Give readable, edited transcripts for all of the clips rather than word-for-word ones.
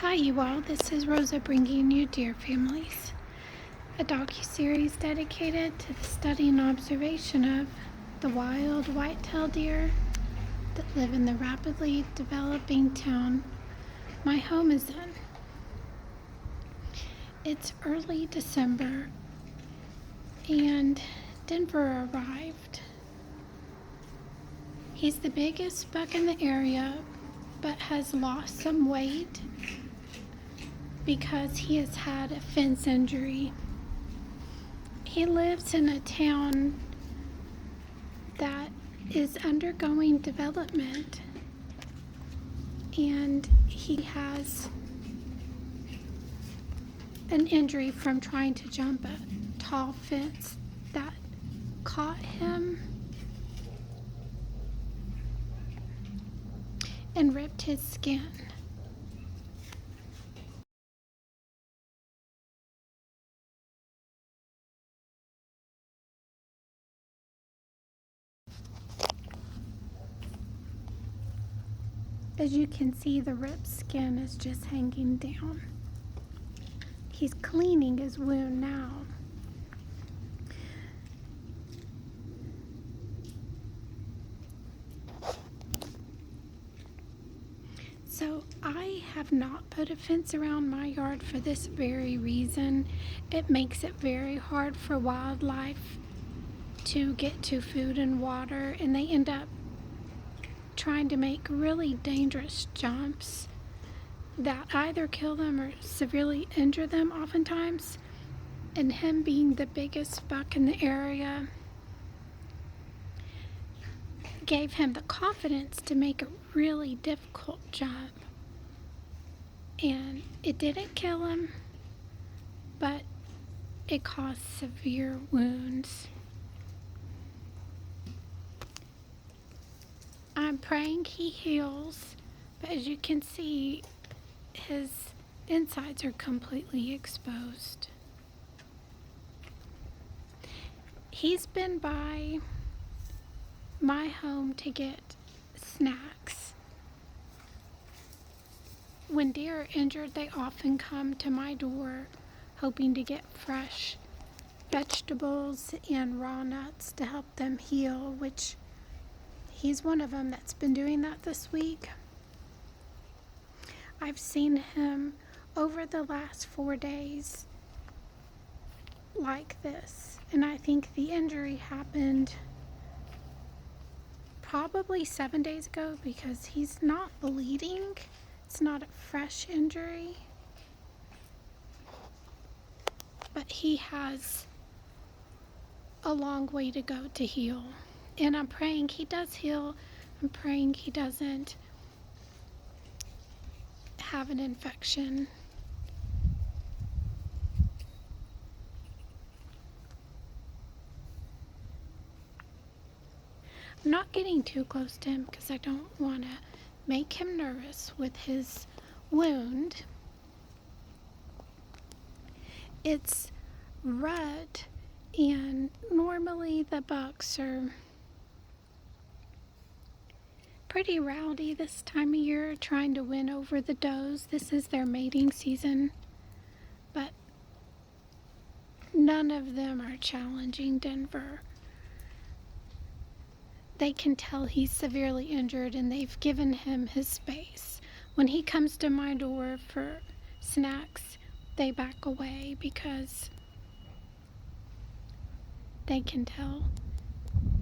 Hi you all, this is Rosa bringing you Deer Families, a docu-series dedicated to the study and observation of the wild white-tailed deer that live in the rapidly developing town my home is in. It's early December and Denver arrived. He's the biggest buck in the area but has lost some weight because he has had a fence injury. He lives in a town that is undergoing development, and he has an injury from trying to jump a tall fence that caught him and ripped his skin. As you can see, the ripped skin is just hanging down. He's cleaning his wound now. So I have not put a fence around my yard for this very reason. It makes it very hard for wildlife to get to food and water, and they end up trying to make really dangerous jumps that either kill them or severely injure them oftentimes. And him being the biggest buck in the area gave him the confidence to make a really difficult jump. And it didn't kill him, but it caused severe wounds. I'm praying he heals, but as you can see, his insides are completely exposed. He's been by my home to get snacks. When deer are injured, they often come to my door hoping to get fresh vegetables and raw nuts to help them heal, which he's one of them that's been doing that this week. I've seen him over the last 4 days like this, and I think the injury happened probably 7 days ago because he's not bleeding. It's not a fresh injury, but he has a long way to go to heal. And I'm praying he does heal. I'm praying he doesn't have an infection. I'm not getting too close to him because I don't want to make him nervous with his wound. It's rut, and normally the bucks are pretty rowdy this time of year, trying to win over the does. This is their mating season, but none of them are challenging Denver. They can tell he's severely injured, and they've given him his space. When he comes to my door for snacks, they back away because they can tell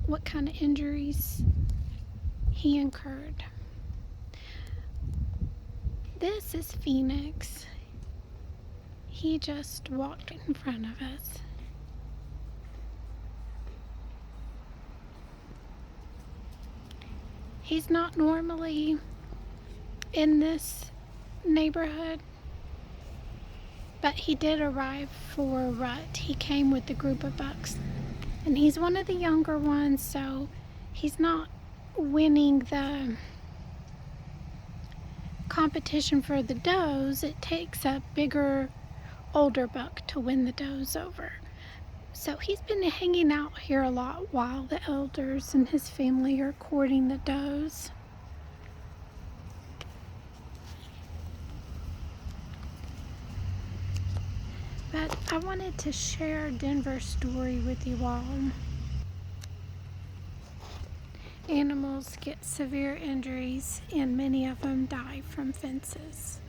what kind of injuries he incurred. This is Phoenix. He just walked in front of us. He's not normally in this neighborhood, but he did arrive for rut. He came with a group of bucks, and he's one of the younger ones, so he's not winning the competition for the does. It takes a bigger, older buck to win the does over. So he's been hanging out here a lot while the elders and his family are courting the does. But I wanted to share Denver's story with you all. Animals get severe injuries, and many of them die from fences.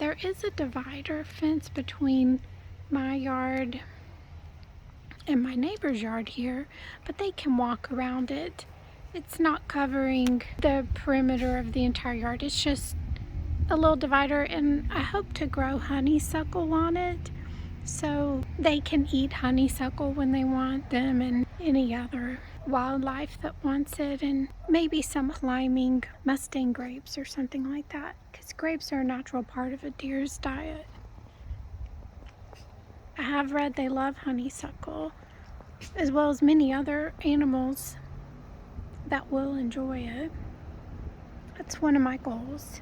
There is a divider fence between my yard and my neighbor's yard here, but they can walk around it. It's not covering the perimeter of the entire yard. It's just a little divider, and I hope to grow honeysuckle on it so they can eat honeysuckle when they want them, and any other wildlife that wants it, and maybe some climbing Mustang grapes or something like that, because grapes are a natural part of a deer's diet. I have read they love honeysuckle, as well as many other animals that will enjoy it. That's one of my goals.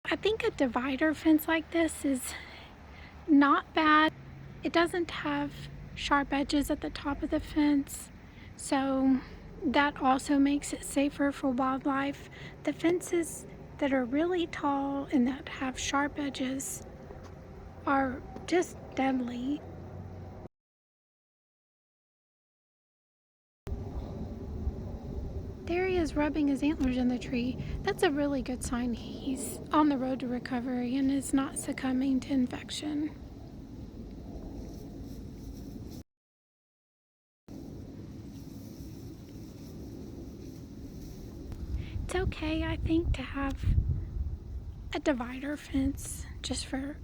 I think a divider fence like this is not bad. It doesn't have sharp edges at the top of the fence, so that also makes it safer for wildlife. The fences that are really tall and that have sharp edges are just deadly. There he is rubbing his antlers in the tree. That's a really good sign he's on the road to recovery and is not succumbing to infection. It's okay, I think, to have a divider fence just for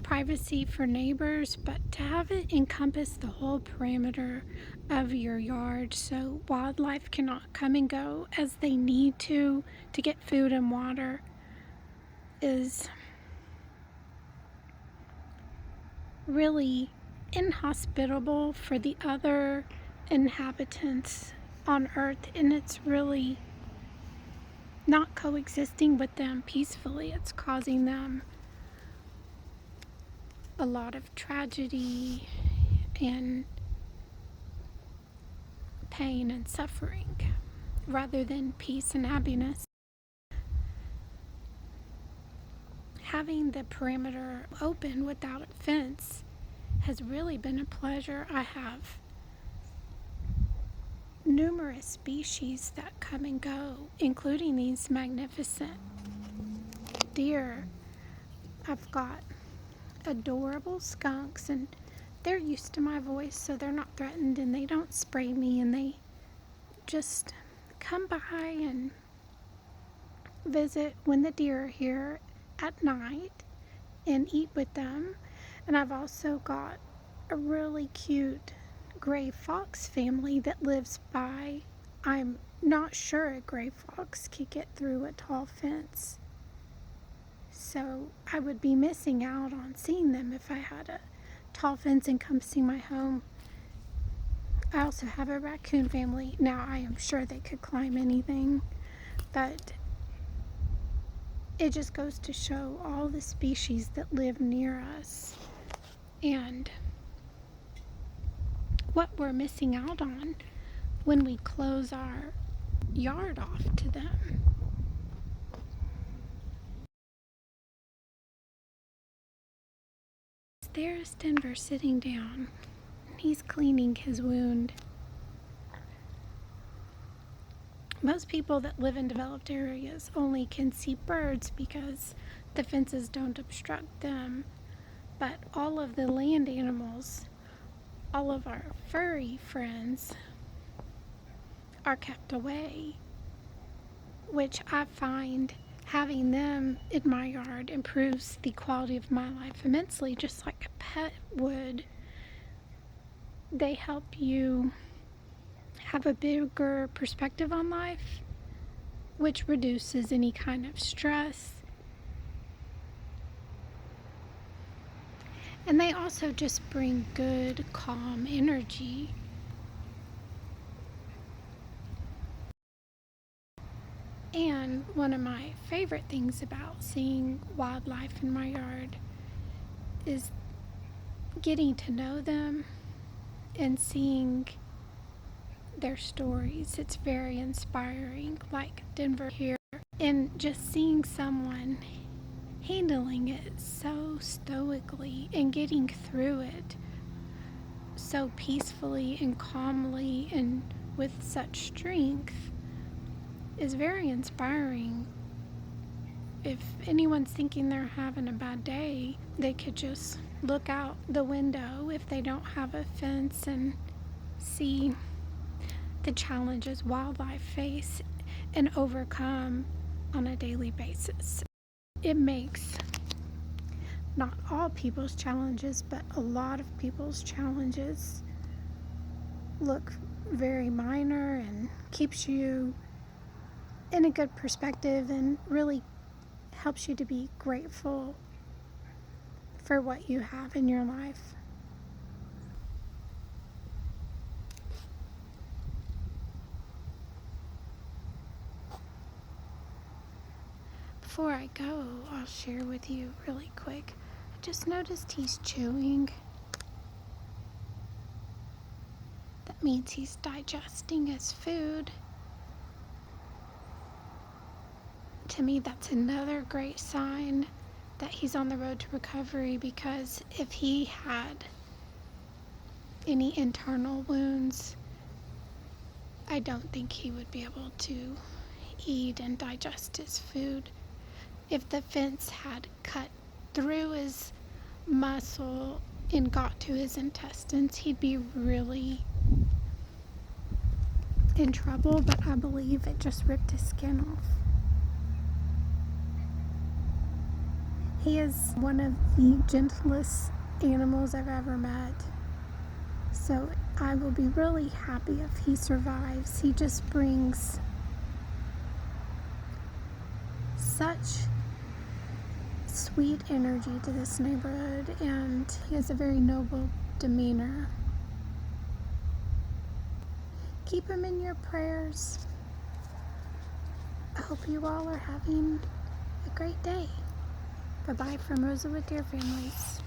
privacy for neighbors, but to have it encompass the whole perimeter of your yard so wildlife cannot come and go as they need to get food and water is really inhospitable for the other inhabitants on Earth, and it's really not coexisting with them peacefully. It's causing them a lot of tragedy and pain and suffering rather than peace and happiness. Having the perimeter open without a fence has really been a pleasure. I have numerous species that come and go, including these magnificent deer. I've got adorable skunks, and they're used to my voice, so they're not threatened, and they don't spray me, and they just come by and visit when the deer are here at night and eat with them. And I've also got a really cute gray fox family that lives by. I'm not sure a gray fox could get through a tall fence, so I would be missing out on seeing them if I had a tall fence encompassing my home. I also have a raccoon family. Now, I am sure they could climb anything, but it just goes to show all the species that live near us and what we're missing out on when we close our yard off to them. There's Denver sitting down. He's cleaning his wound. Most people that live in developed areas only can see birds because the fences don't obstruct them. But all of the land animals, all of our furry friends, are kept away, which I find having them in my yard improves the quality of my life immensely, just like a pet would. They help you have a bigger perspective on life, which reduces any kind of stress. And they also just bring good, calm energy. And one of my favorite things about seeing wildlife in my yard is getting to know them and seeing their stories. It's very inspiring. Like Denver here And just seeing someone handling it so stoically and getting through it so peacefully and calmly and with such strength is very inspiring. If anyone's thinking they're having a bad day, they could just look out the window if they don't have a fence and see the challenges wildlife face and overcome on a daily basis. It makes not all people's challenges, but a lot of people's challenges look very minor and keeps you in a good perspective and really helps you to be grateful for what you have in your life. Before I go, I'll share with you really quick. I just noticed he's chewing. That means he's digesting his food. To me, that's another great sign that he's on the road to recovery, because if he had any internal wounds, I don't think he would be able to eat and digest his food. If the fence had cut through his muscle and got to his intestines, he'd be really in trouble, but I believe it just ripped his skin off. He is one of the gentlest animals I've ever met. So I will be really happy if he survives. He just brings such sweet energy to this neighborhood, and he has a very noble demeanor. Keep him in your prayers. I hope you all are having a great day. Bye-bye from Rosa with Dear Families.